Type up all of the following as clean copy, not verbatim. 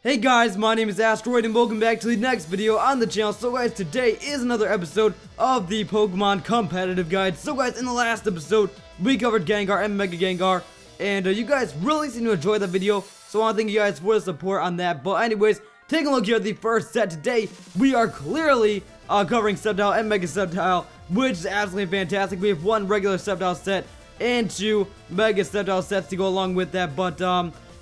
Hey guys, my name is Asteroid and welcome back to the next video on the channel. So guys, today is another episode of the Pokemon Competitive Guide. So guys, in the last episode, we covered Gengar and Mega Gengar, and you guys really seem to enjoy that video, so I want to thank you guys for the support on that. But anyways, taking a look here at the first set today, we are clearly covering Sceptile and Mega Sceptile, which is absolutely fantastic. We have one regular Sceptile set and two Mega Sceptile sets to go along with that. But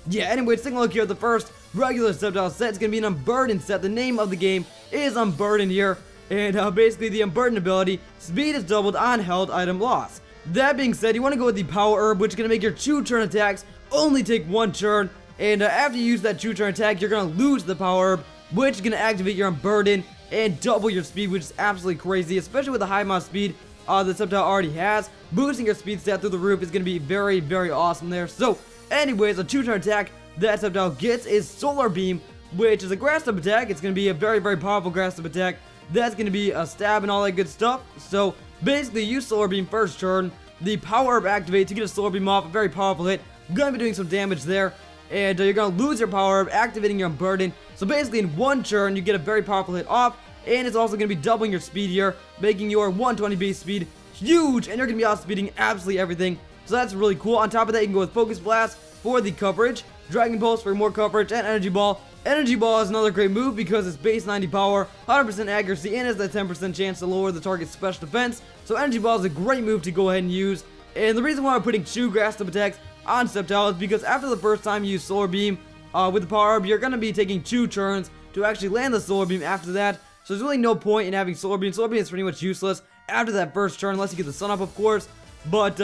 yeah, anyways, taking a look here at the first regular Sceptile set. It's going to be an Unburdened set. The name of the game is Unburdened here. And basically the Unburdened ability, speed is doubled on held item loss. That being said, you want to go with the Power Herb, which is going to make your 2-turn attacks only take 1 turn. And after you use that 2-turn attack, you're going to lose the Power Herb, which is going to activate your Unburdened and double your speed, which is absolutely crazy, especially with the high amount of speed the Sceptile already has. Boosting your speed stat through the roof is going to be very, very awesome there. So, anyways, a 2-turn attack that Sceptile gets is Solar Beam, which is a grass type attack. It's going to be a very, very powerful grass type attack. That's going to be a stab and all that good stuff. So basically, use Solar Beam first turn. The Power Herb activate to get a Solar Beam off, a very powerful hit. Going to be doing some damage there. And you're going to lose your Power Herb, activating your Unburden. So basically, in 1 turn, you get a very powerful hit off. And it's also going to be doubling your speed here, making your 120 base speed huge. And you're going to be outspeeding absolutely everything. So that's really cool. On top of that, you can go with Focus Blast for the coverage, Dragon Pulse for more coverage, and Energy Ball. Energy Ball is another great move because it's base 90 power, 100% accuracy, and has that 10% chance to lower the target's special defense. So Energy Ball is a great move to go ahead and use. And the reason why I'm putting 2 grass type attacks on Sceptile is because after the first time you use Solar Beam with the Power Herb, you're going to be taking 2 turns to actually land the Solar Beam after that. So there's really no point in having Solar Beam. Solar Beam is pretty much useless after that first turn, unless you get the sun up, of course. But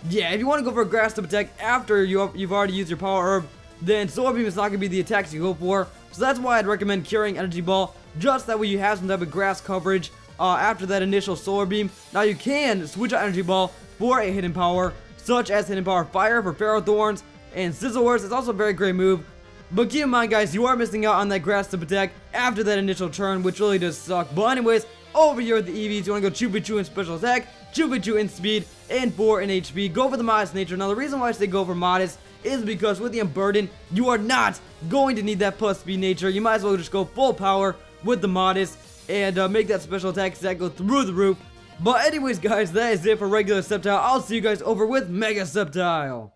yeah, if you want to go for a grass type attack after you've already used your Power Herb, then Solar Beam is not going to be the attacks you go for. So that's why I'd recommend carrying Energy Ball, just that way you have some type of grass coverage after that initial Solar Beam. Now you can switch out Energy Ball for a hidden power, such as Hidden Power Fire for Ferrothorns and Scizorus. It's also a very great move. But keep in mind, guys, you are missing out on that grass type attack after that initial turn, which really does suck. But anyways, over here with the EVs, you want to go Chupichu in special attack, Chupichu in speed, and 4 in HP. Go for the Modest nature. Now, the reason why I say go for Modest is because with the Unburden, you are not going to need that plus speed nature. You might as well just go full power with the Modest and make that special attack stat go through the roof. But anyways, guys, that is it for regular Sceptile. I'll see you guys over with Mega Sceptile.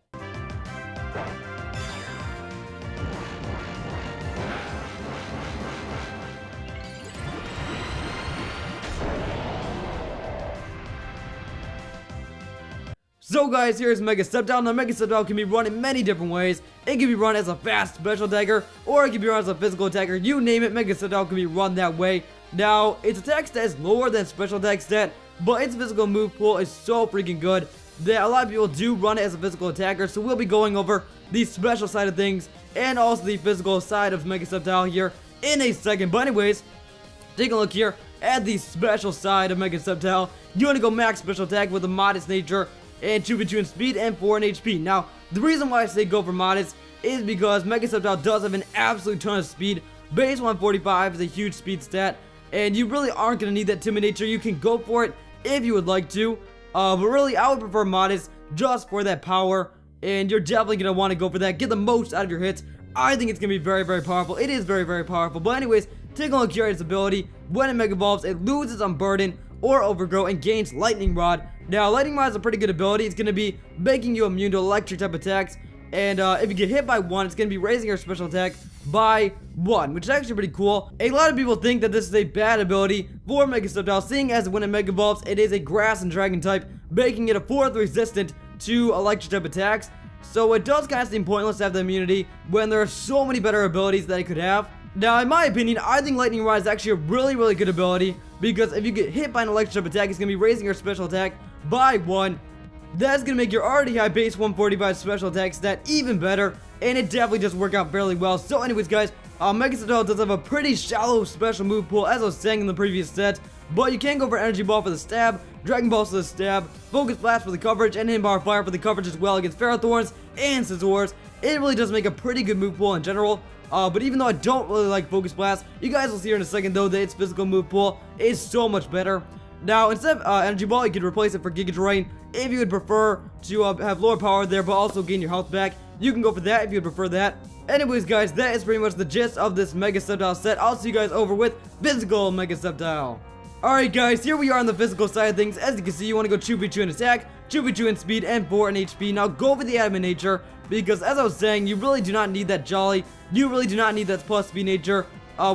So guys, here's Mega Sceptile. Now Mega Sceptile can be run in many different ways. It can be run as a fast special attacker, or it can be run as a physical attacker. You name it, Mega Sceptile can be run that way. Now, its attack stat is lower than special attack stat, but its physical move pool is so freaking good that a lot of people do run it as a physical attacker. So we'll be going over the special side of things and also the physical side of Mega Sceptile here in a second. But anyways, take a look here at the special side of Mega Sceptile. You want to go max special attack with a Modest nature, and 2v2 in speed, and 4 in HP. Now, the reason why I say go for Modest is because Mega Sceptile does have an absolute ton of speed. Base 145 is a huge speed stat, and you really aren't going to need that Timid nature. You can go for it if you would like to, but really, I would prefer Modest just for that power, and you're definitely going to want to go for that. Get the most out of your hits. I think it's going to be very, very powerful. It is very, very powerful. But anyways, take a look here at its ability. When it Mega Evolves, it loses Unburden or Overgrow and gains Lightning Rod. Now, Lightning Rod is a pretty good ability. It's going to be making you immune to electric type attacks. And if you get hit by 1, it's going to be raising your special attack by 1, which is actually pretty cool. A lot of people think that this is a bad ability for Mega Sceptile, seeing as when it Mega Evolves, it is a Grass and Dragon type, making it a 4th resistant to electric type attacks. So it does kind of seem pointless to have the immunity when there are so many better abilities that it could have. Now, in my opinion, I think Lightning Rod is actually a really, really good ability, because if you get hit by an electric type attack, it's going to be raising your special attack by 1. That's going to make your already high base 145 special attack stat even better, and it definitely does work out fairly well. So anyways, guys, Mega Sceptile does have a pretty shallow special move pool, as I was saying in the previous set, but you can go for Energy Ball for the stab, Dragon Ball for the stab, Focus Blast for the coverage, and Hidden Power Fire for the coverage as well against Ferrothorns and Scizorus. It really does make a pretty good move pool in general. But even though I don't really like Focus Blast, you guys will see here in a second though that its physical move pool is so much better. Now, instead of Energy Ball, you could replace it for Giga Drain if you would prefer to have lower power there, but also gain your health back. you can go for that if you'd prefer that. Anyways, guys, that is pretty much the gist of this Mega Sceptile set. I'll see you guys over with physical Mega Sceptile. Alright guys, here we are on the physical side of things. As you can see, you want to go 2v2 in attack, 2v2 in speed, and 4 in HP. Now go for the adamant nature, because as I was saying, you really do not need that jolly. You really do not need that plus speed nature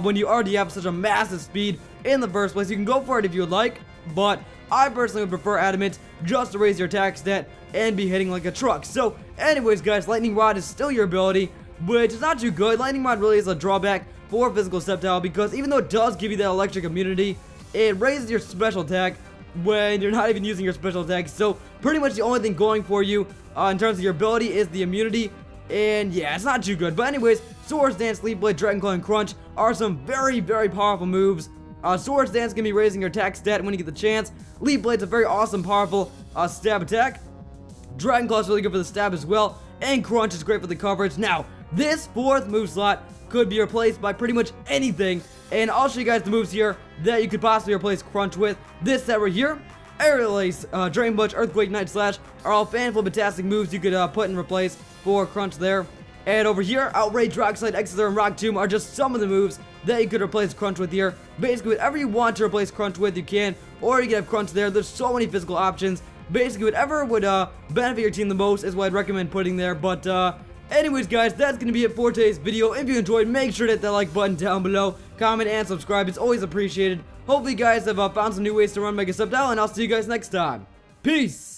when you already have such a massive speed in the first place. You can go for it if you would like, but I personally would prefer adamant just to raise your attack stat and be hitting like a truck. So anyways guys, lightning rod is still your ability, which is not too good. Lightning rod really is a drawback for physical Sceptile, because even though it does give you that electric immunity, it raises your special attack when you're not even using your special attack. So pretty much the only thing going for you in terms of your ability is the immunity. And yeah, it's not too good. But anyways, Swords Dance, Leaf Blade, Dragon Claw, and Crunch are some very, very powerful moves. Swords Dance can be raising your attack stat when you get the chance. Leaf Blade's a very awesome, powerful stab attack. Dragon Claw is really good for the stab as well. And Crunch is great for the coverage. Now, this fourth move slot could be replaced by pretty much anything. And I'll show you guys the moves here that you could possibly replace Crunch with. This set right here, Aerial Ace, Drain Punch, Earthquake, Night Slash are all fan-fantastic moves you could put and replace for Crunch there. And over here, Outrage, Rock Slide, Exeter, and Rock Tomb are just some of the moves that you could replace Crunch with here. Basically, whatever you want to replace Crunch with, you can. Or you can have Crunch there. There's so many physical options. Basically, whatever would benefit your team the most is what I'd recommend putting there. But anyways, guys, that's going to be it for today's video. If you enjoyed, make sure to hit that like button down below. Comment and subscribe. It's always appreciated. Hopefully, you guys have found some new ways to run Mega Sceptile, and I'll see you guys next time. Peace!